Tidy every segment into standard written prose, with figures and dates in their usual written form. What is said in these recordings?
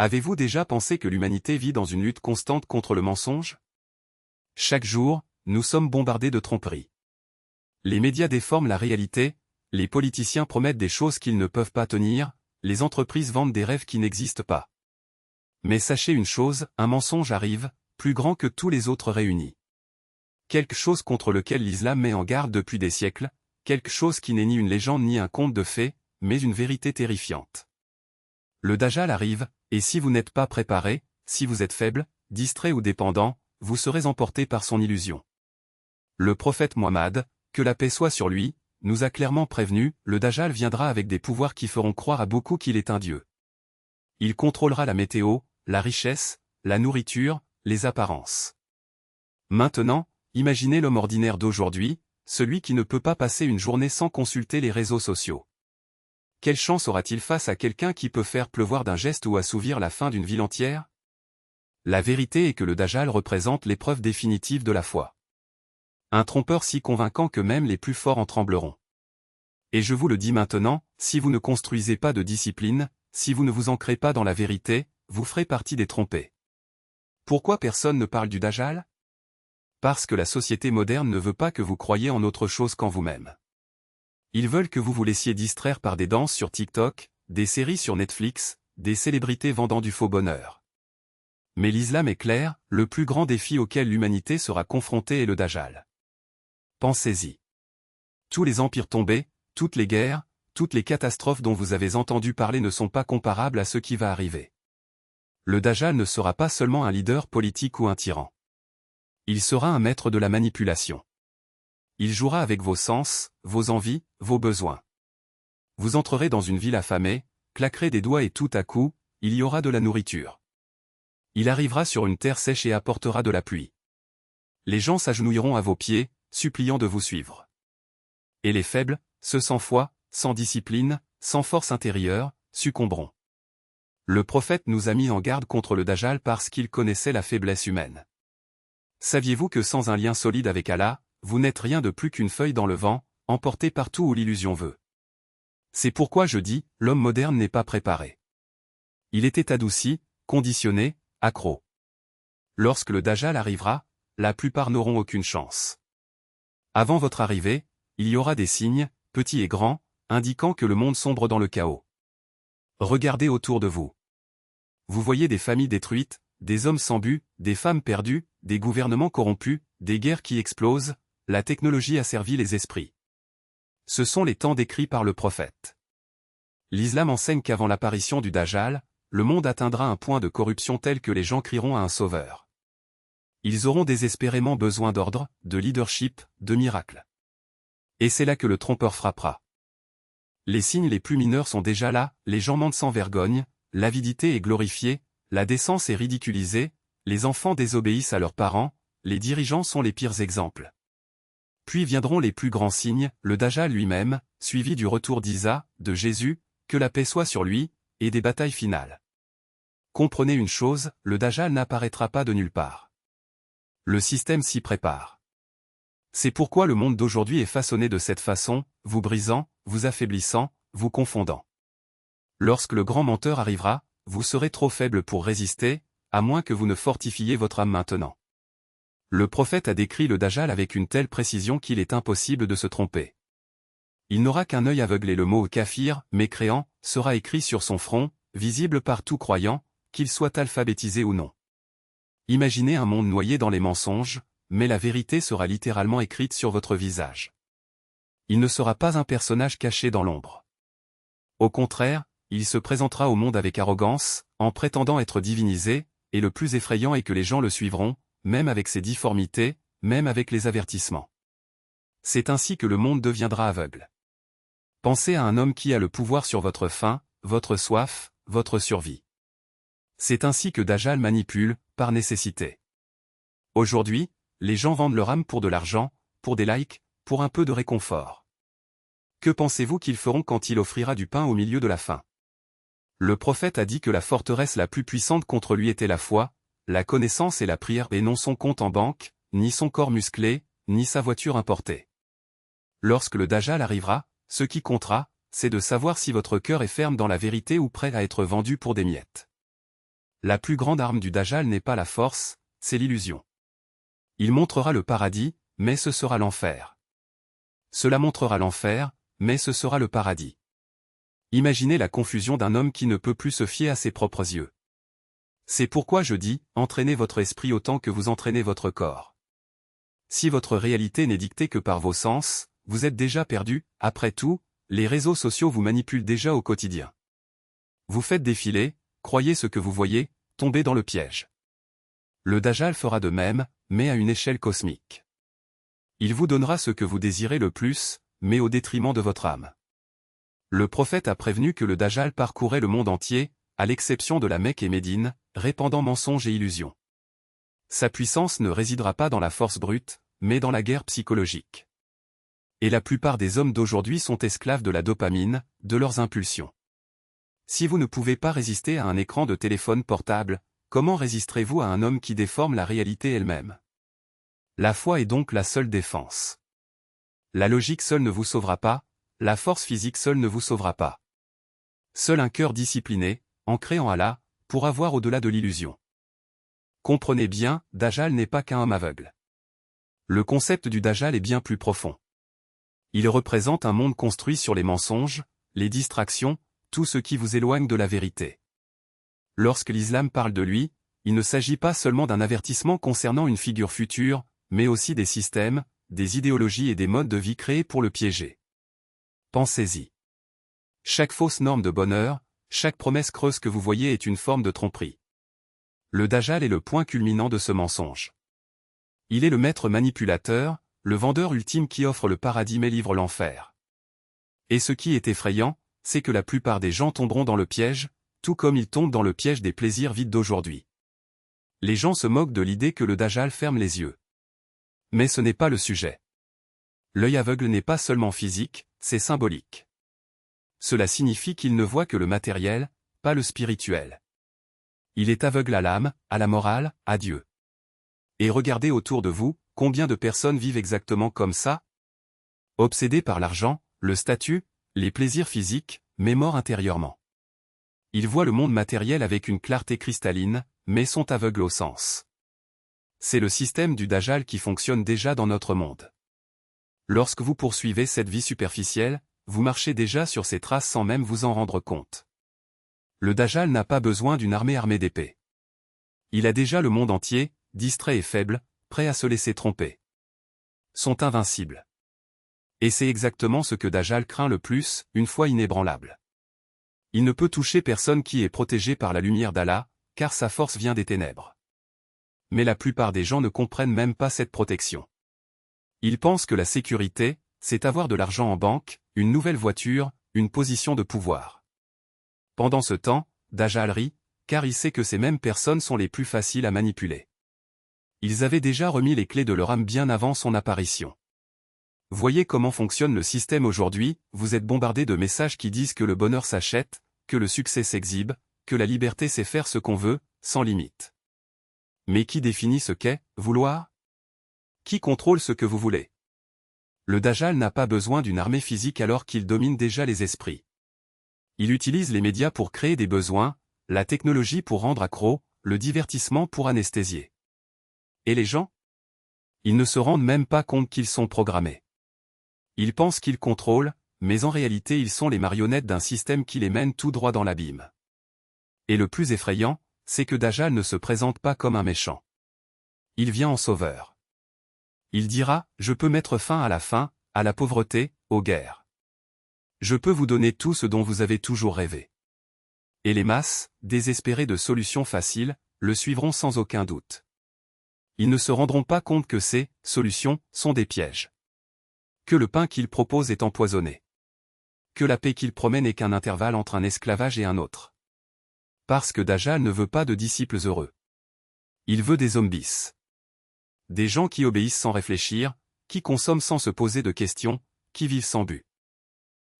Avez-vous déjà pensé que l'humanité vit dans une lutte constante contre le mensonge? Chaque jour, nous sommes bombardés de tromperies. Les médias déforment la réalité, les politiciens promettent des choses qu'ils ne peuvent pas tenir, les entreprises vendent des rêves qui n'existent pas. Mais sachez une chose, un mensonge arrive, plus grand que tous les autres réunis. Quelque chose contre lequel l'islam met en garde depuis des siècles, quelque chose qui n'est ni une légende ni un conte de fées, mais une vérité terrifiante. Le Dajjal arrive, et si vous n'êtes pas préparé, si vous êtes faible, distrait ou dépendant, vous serez emporté par son illusion. Le prophète Mohammed, que la paix soit sur lui, nous a clairement prévenu, le Dajjal viendra avec des pouvoirs qui feront croire à beaucoup qu'il est un dieu. Il contrôlera la météo, la richesse, la nourriture, les apparences. Maintenant, imaginez l'homme ordinaire d'aujourd'hui, celui qui ne peut pas passer une journée sans consulter les réseaux sociaux. Quelle chance aura-t-il face à quelqu'un qui peut faire pleuvoir d'un geste ou assouvir la faim d'une ville entière? La vérité est que le Dajjal représente l'épreuve définitive de la foi. Un trompeur si convaincant que même les plus forts en trembleront. Et je vous le dis maintenant, si vous ne construisez pas de discipline, si vous ne vous ancrez pas dans la vérité, vous ferez partie des trompés. Pourquoi personne ne parle du Dajjal? Parce que la société moderne ne veut pas que vous croyiez en autre chose qu'en vous-même. Ils veulent que vous vous laissiez distraire par des danses sur TikTok, des séries sur Netflix, des célébrités vendant du faux bonheur. Mais l'islam est clair, le plus grand défi auquel l'humanité sera confrontée est le Dajjal. Pensez-y. Tous les empires tombés, toutes les guerres, toutes les catastrophes dont vous avez entendu parler ne sont pas comparables à ce qui va arriver. Le Dajjal ne sera pas seulement un leader politique ou un tyran. Il sera un maître de la manipulation. Il jouera avec vos sens, vos envies, vos besoins. Vous entrerez dans une ville affamée, claquerez des doigts et tout à coup, il y aura de la nourriture. Il arrivera sur une terre sèche et apportera de la pluie. Les gens s'agenouilleront à vos pieds, suppliant de vous suivre. Et les faibles, ceux sans foi, sans discipline, sans force intérieure, succomberont. Le prophète nous a mis en garde contre le Dajjal parce qu'il connaissait la faiblesse humaine. Saviez-vous que sans un lien solide avec Allah, vous n'êtes rien de plus qu'une feuille dans le vent, emportée partout où l'illusion veut? C'est pourquoi je dis, l'homme moderne n'est pas préparé. Il était adouci, conditionné, accro. Lorsque le Dajjal arrivera, la plupart n'auront aucune chance. Avant votre arrivée, il y aura des signes, petits et grands, indiquant que le monde sombre dans le chaos. Regardez autour de vous. Vous voyez des familles détruites, des hommes sans but, des femmes perdues, des gouvernements corrompus, des guerres qui explosent, la technologie a servi les esprits. Ce sont les temps décrits par le prophète. L'islam enseigne qu'avant l'apparition du Dajjal, le monde atteindra un point de corruption tel que les gens crieront à un sauveur. Ils auront désespérément besoin d'ordre, de leadership, de miracles. Et c'est là que le trompeur frappera. Les signes les plus mineurs sont déjà là, les gens mentent sans vergogne, l'avidité est glorifiée, la décence est ridiculisée, les enfants désobéissent à leurs parents, les dirigeants sont les pires exemples. Puis viendront les plus grands signes, le Dajjal lui-même, suivi du retour d'Isa, de Jésus, que la paix soit sur lui, et des batailles finales. Comprenez une chose, le Dajjal n'apparaîtra pas de nulle part. Le système s'y prépare. C'est pourquoi le monde d'aujourd'hui est façonné de cette façon, vous brisant, vous affaiblissant, vous confondant. Lorsque le grand menteur arrivera, vous serez trop faible pour résister, à moins que vous ne fortifiez votre âme maintenant. Le prophète a décrit le Dajjal avec une telle précision qu'il est impossible de se tromper. Il n'aura qu'un œil aveugle et le mot kafir, mécréant, sera écrit sur son front, visible par tout croyant, qu'il soit alphabétisé ou non. Imaginez un monde noyé dans les mensonges, mais la vérité sera littéralement écrite sur votre visage. Il ne sera pas un personnage caché dans l'ombre. Au contraire, il se présentera au monde avec arrogance, en prétendant être divinisé, et le plus effrayant est que les gens le suivront, même avec ses difformités, même avec les avertissements. C'est ainsi que le monde deviendra aveugle. Pensez à un homme qui a le pouvoir sur votre faim, votre soif, votre survie. C'est ainsi que Dajjal manipule, par nécessité. Aujourd'hui, les gens vendent leur âme pour de l'argent, pour des likes, pour un peu de réconfort. Que pensez-vous qu'ils feront quand il offrira du pain au milieu de la faim? Le prophète a dit que la forteresse la plus puissante contre lui était la foi, la connaissance et la prière et non son compte en banque, ni son corps musclé, ni sa voiture importée. Lorsque le Dajjal arrivera, ce qui comptera, c'est de savoir si votre cœur est ferme dans la vérité ou prêt à être vendu pour des miettes. La plus grande arme du Dajjal n'est pas la force, c'est l'illusion. Il montrera le paradis, mais ce sera l'enfer. Cela montrera l'enfer, mais ce sera le paradis. Imaginez la confusion d'un homme qui ne peut plus se fier à ses propres yeux. C'est pourquoi je dis, entraînez votre esprit autant que vous entraînez votre corps. Si votre réalité n'est dictée que par vos sens, vous êtes déjà perdu. Après tout, les réseaux sociaux vous manipulent déjà au quotidien. Vous faites défiler, croyez ce que vous voyez, tombez dans le piège. Le Dajjal fera de même, mais à une échelle cosmique. Il vous donnera ce que vous désirez le plus, mais au détriment de votre âme. Le prophète a prévenu que le Dajjal parcourrait le monde entier, à l'exception de la Mecque et Médine, répandant mensonges et illusions. Sa puissance ne résidera pas dans la force brute, mais dans la guerre psychologique. Et la plupart des hommes d'aujourd'hui sont esclaves de la dopamine, de leurs impulsions. Si vous ne pouvez pas résister à un écran de téléphone portable, comment résisterez-vous à un homme qui déforme la réalité elle-même? La foi est donc la seule défense. La logique seule ne vous sauvera pas, la force physique seule ne vous sauvera pas. Seul un cœur discipliné, ancré en Allah, pourra voir au-delà de l'illusion. Comprenez bien, Dajjal n'est pas qu'un homme aveugle. Le concept du Dajjal est bien plus profond. Il représente un monde construit sur les mensonges, les distractions, tout ce qui vous éloigne de la vérité. Lorsque l'islam parle de lui, il ne s'agit pas seulement d'un avertissement concernant une figure future, mais aussi des systèmes, des idéologies et des modes de vie créés pour le piéger. Pensez-y. Chaque fausse norme de bonheur, chaque promesse creuse que vous voyez est une forme de tromperie. Le Dajjal est le point culminant de ce mensonge. Il est le maître manipulateur, le vendeur ultime qui offre le paradis mais livre l'enfer. Et ce qui est effrayant, c'est que la plupart des gens tomberont dans le piège, tout comme ils tombent dans le piège des plaisirs vides d'aujourd'hui. Les gens se moquent de l'idée que le Dajjal ferme les yeux. Mais ce n'est pas le sujet. L'œil aveugle n'est pas seulement physique, c'est symbolique. Cela signifie qu'il ne voit que le matériel, pas le spirituel. Il est aveugle à l'âme, à la morale, à Dieu. Et regardez autour de vous, combien de personnes vivent exactement comme ça? Obsédés par l'argent, le statut, les plaisirs physiques, mais morts intérieurement. Ils voient le monde matériel avec une clarté cristalline, mais sont aveugles au sens. C'est le système du Dajjal qui fonctionne déjà dans notre monde. Lorsque vous poursuivez cette vie superficielle, vous marchez déjà sur ses traces sans même vous en rendre compte. Le Dajjal n'a pas besoin d'une armée armée d'épées. Il a déjà le monde entier, distrait et faible, prêt à se laisser tromper. Sont invincibles. Et c'est exactement ce que Dajjal craint le plus, une fois inébranlable. Il ne peut toucher personne qui est protégé par la lumière d'Allah, car sa force vient des ténèbres. Mais la plupart des gens ne comprennent même pas cette protection. Ils pensent que la sécurité, c'est avoir de l'argent en banque, une nouvelle voiture, une position de pouvoir. Pendant ce temps, Dajjal rit, car il sait que ces mêmes personnes sont les plus faciles à manipuler. Ils avaient déjà remis les clés de leur âme bien avant son apparition. Voyez comment fonctionne le système aujourd'hui, vous êtes bombardé de messages qui disent que le bonheur s'achète, que le succès s'exhibe, que la liberté c'est faire ce qu'on veut, sans limite. Mais qui définit ce qu'est, vouloir? Qui contrôle ce que vous voulez? Le Dajjal n'a pas besoin d'une armée physique alors qu'il domine déjà les esprits. Il utilise les médias pour créer des besoins, la technologie pour rendre accro, le divertissement pour anesthésier. Et les gens? Ils ne se rendent même pas compte qu'ils sont programmés. Ils pensent qu'ils contrôlent, mais en réalité ils sont les marionnettes d'un système qui les mène tout droit dans l'abîme. Et le plus effrayant, c'est que Dajjal ne se présente pas comme un méchant. Il vient en sauveur. Il dira, je peux mettre fin à la faim, à la pauvreté, aux guerres. Je peux vous donner tout ce dont vous avez toujours rêvé. Et les masses, désespérées de solutions faciles, le suivront sans aucun doute. Ils ne se rendront pas compte que ces solutions sont des pièges. Que le pain qu'il propose est empoisonné. Que la paix qu'il promet n'est qu'un intervalle entre un esclavage et un autre. Parce que Dajjal ne veut pas de disciples heureux. Il veut des zombies. Des gens qui obéissent sans réfléchir, qui consomment sans se poser de questions, qui vivent sans but.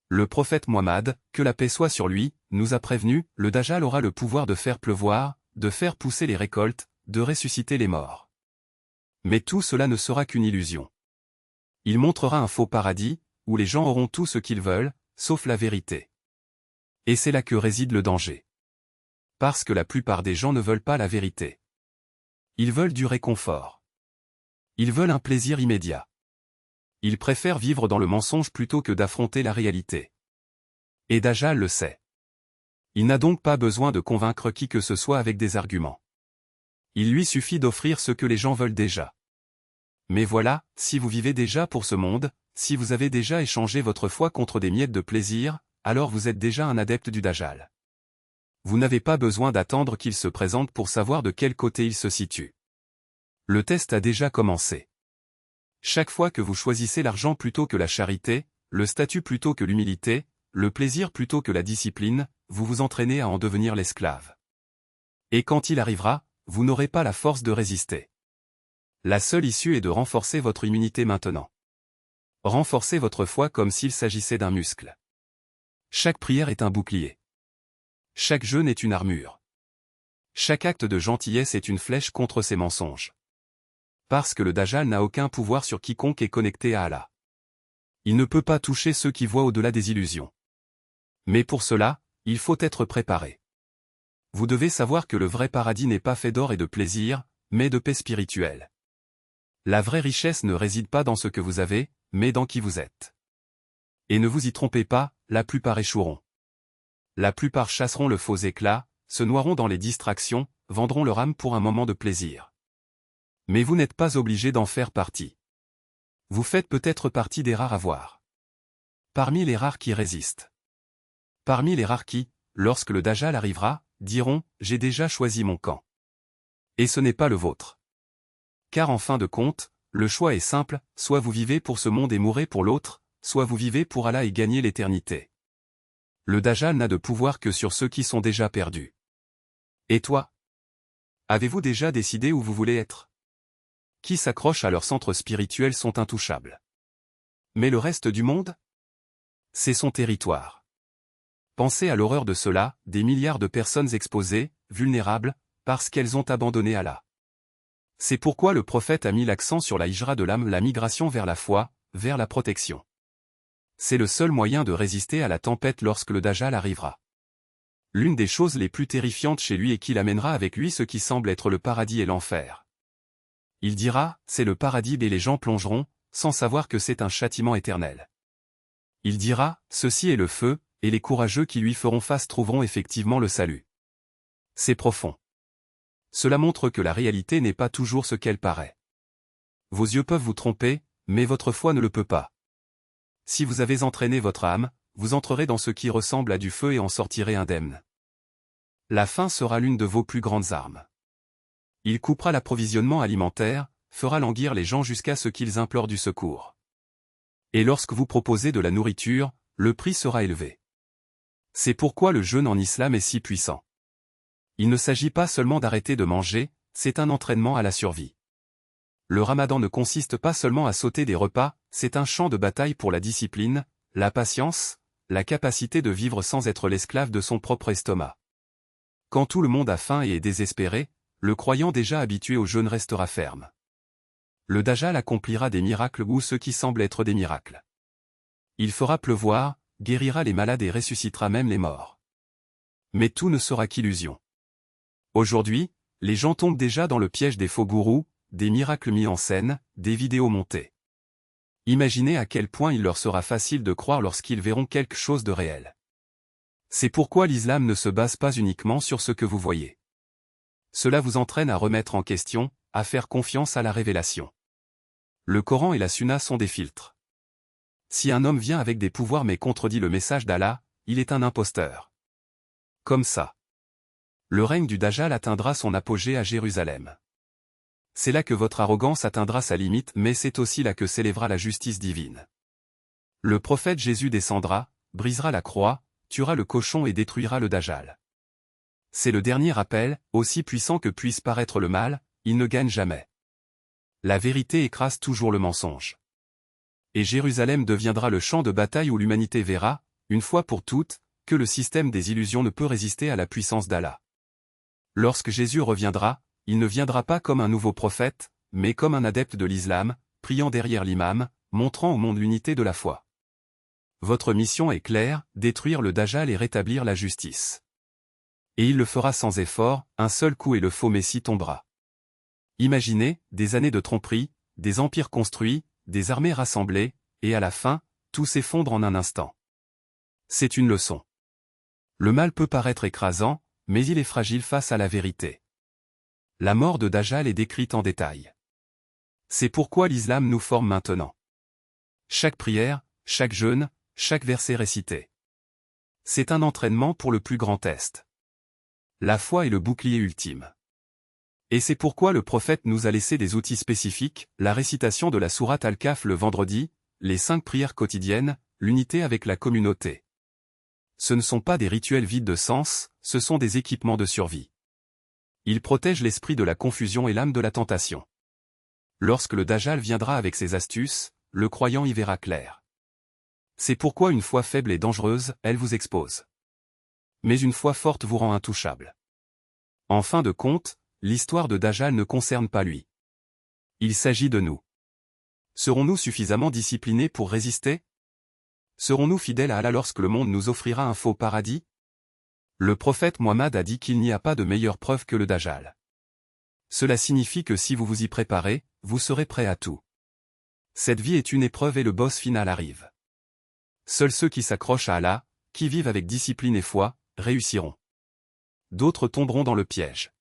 Le prophète Mohammed, que la paix soit sur lui, nous a prévenu, le Dajjal aura le pouvoir de faire pleuvoir, de faire pousser les récoltes, de ressusciter les morts. Mais tout cela ne sera qu'une illusion. Il montrera un faux paradis, où les gens auront tout ce qu'ils veulent, sauf la vérité. Et c'est là que réside le danger. Parce que la plupart des gens ne veulent pas la vérité. Ils veulent du réconfort. Ils veulent un plaisir immédiat. Ils préfèrent vivre dans le mensonge plutôt que d'affronter la réalité. Et Dajjal le sait. Il n'a donc pas besoin de convaincre qui que ce soit avec des arguments. Il lui suffit d'offrir ce que les gens veulent déjà. Mais voilà, si vous vivez déjà pour ce monde, si vous avez déjà échangé votre foi contre des miettes de plaisir, alors vous êtes déjà un adepte du Dajjal. Vous n'avez pas besoin d'attendre qu'il se présente pour savoir de quel côté il se situe. Le test a déjà commencé. Chaque fois que vous choisissez l'argent plutôt que la charité, le statut plutôt que l'humilité, le plaisir plutôt que la discipline, vous vous entraînez à en devenir l'esclave. Et quand il arrivera, vous n'aurez pas la force de résister. La seule issue est de renforcer votre immunité maintenant. Renforcez votre foi comme s'il s'agissait d'un muscle. Chaque prière est un bouclier. Chaque jeûne est une armure. Chaque acte de gentillesse est une flèche contre ces mensonges. Parce que le Dajjal n'a aucun pouvoir sur quiconque est connecté à Allah. Il ne peut pas toucher ceux qui voient au-delà des illusions. Mais pour cela, il faut être préparé. Vous devez savoir que le vrai paradis n'est pas fait d'or et de plaisir, mais de paix spirituelle. La vraie richesse ne réside pas dans ce que vous avez, mais dans qui vous êtes. Et ne vous y trompez pas, la plupart échoueront. La plupart chasseront le faux éclat, se noieront dans les distractions, vendront leur âme pour un moment de plaisir. Mais vous n'êtes pas obligé d'en faire partie. Vous faites peut-être partie des rares à voir. Parmi les rares qui résistent. Parmi les rares qui, lorsque le Dajjal arrivera, diront « J'ai déjà choisi mon camp ». Et ce n'est pas le vôtre. Car en fin de compte, le choix est simple, soit vous vivez pour ce monde et mourrez pour l'autre, soit vous vivez pour Allah et gagnez l'éternité. Le Dajjal n'a de pouvoir que sur ceux qui sont déjà perdus. Et toi? Avez-vous déjà décidé où vous voulez être? Qui s'accrochent à leur centre spirituel sont intouchables. Mais le reste du monde? C'est son territoire. Pensez à l'horreur de cela, des milliards de personnes exposées, vulnérables, parce qu'elles ont abandonné Allah. C'est pourquoi le prophète a mis l'accent sur la hijra de l'âme, la migration vers la foi, vers la protection. C'est le seul moyen de résister à la tempête lorsque le Dajjal arrivera. L'une des choses les plus terrifiantes chez lui est qu'il amènera avec lui ce qui semble être le paradis et l'enfer. Il dira, c'est le paradis et les gens plongeront, sans savoir que c'est un châtiment éternel. Il dira, ceci est le feu, et les courageux qui lui feront face trouveront effectivement le salut. C'est profond. Cela montre que la réalité n'est pas toujours ce qu'elle paraît. Vos yeux peuvent vous tromper, mais votre foi ne le peut pas. Si vous avez entraîné votre âme, vous entrerez dans ce qui ressemble à du feu et en sortirez indemne. La faim sera l'une de vos plus grandes armes. Il coupera l'approvisionnement alimentaire, fera languir les gens jusqu'à ce qu'ils implorent du secours. Et lorsque vous proposez de la nourriture, le prix sera élevé. C'est pourquoi le jeûne en islam est si puissant. Il ne s'agit pas seulement d'arrêter de manger, c'est un entraînement à la survie. Le ramadan ne consiste pas seulement à sauter des repas, c'est un champ de bataille pour la discipline, la patience, la capacité de vivre sans être l'esclave de son propre estomac. Quand tout le monde a faim et est désespéré, le croyant déjà habitué au jeûne restera ferme. Le Dajjal accomplira des miracles ou ce qui semble être des miracles. Il fera pleuvoir, guérira les malades et ressuscitera même les morts. Mais tout ne sera qu'illusion. Aujourd'hui, les gens tombent déjà dans le piège des faux gourous, des miracles mis en scène, des vidéos montées. Imaginez à quel point il leur sera facile de croire lorsqu'ils verront quelque chose de réel. C'est pourquoi l'islam ne se base pas uniquement sur ce que vous voyez. Cela vous entraîne à remettre en question, à faire confiance à la révélation. Le Coran et la Sunna sont des filtres. Si un homme vient avec des pouvoirs mais contredit le message d'Allah, il est un imposteur. Comme ça. Le règne du Dajjal atteindra son apogée à Jérusalem. C'est là que votre arrogance atteindra sa limite, mais c'est aussi là que s'élèvera la justice divine. Le prophète Jésus descendra, brisera la croix, tuera le cochon et détruira le Dajjal. C'est le dernier appel, aussi puissant que puisse paraître le mal, il ne gagne jamais. La vérité écrase toujours le mensonge. Et Jérusalem deviendra le champ de bataille où l'humanité verra, une fois pour toutes, que le système des illusions ne peut résister à la puissance d'Allah. Lorsque Jésus reviendra, il ne viendra pas comme un nouveau prophète, mais comme un adepte de l'islam, priant derrière l'imam, montrant au monde l'unité de la foi. Votre mission est claire, détruire le Dajjal et rétablir la justice. Et il le fera sans effort, un seul coup et le faux Messie tombera. Imaginez, des années de tromperie, des empires construits, des armées rassemblées, et à la fin, tout s'effondre en un instant. C'est une leçon. Le mal peut paraître écrasant, mais il est fragile face à la vérité. La mort de Dajjal est décrite en détail. C'est pourquoi l'islam nous forme maintenant. Chaque prière, chaque jeûne, chaque verset récité. C'est un entraînement pour le plus grand test. La foi est le bouclier ultime. Et c'est pourquoi le prophète nous a laissé des outils spécifiques, la récitation de la sourate Al-Kahf le vendredi, les 5 prières quotidiennes, l'unité avec la communauté. Ce ne sont pas des rituels vides de sens, ce sont des équipements de survie. Ils protègent l'esprit de la confusion et l'âme de la tentation. Lorsque le Dajjal viendra avec ses astuces, le croyant y verra clair. C'est pourquoi une foi faible et dangereuse, elle vous expose. Mais une foi forte vous rend intouchable. En fin de compte, l'histoire de Dajjal ne concerne pas lui. Il s'agit de nous. Serons-nous suffisamment disciplinés pour résister? Serons-nous fidèles à Allah lorsque le monde nous offrira un faux paradis? Le prophète Mohammed a dit qu'il n'y a pas de meilleure preuve que le Dajjal. Cela signifie que si vous vous y préparez, vous serez prêt à tout. Cette vie est une épreuve et le boss final arrive. Seuls ceux qui s'accrochent à Allah, qui vivent avec discipline et foi, réussiront. D'autres tomberont dans le piège.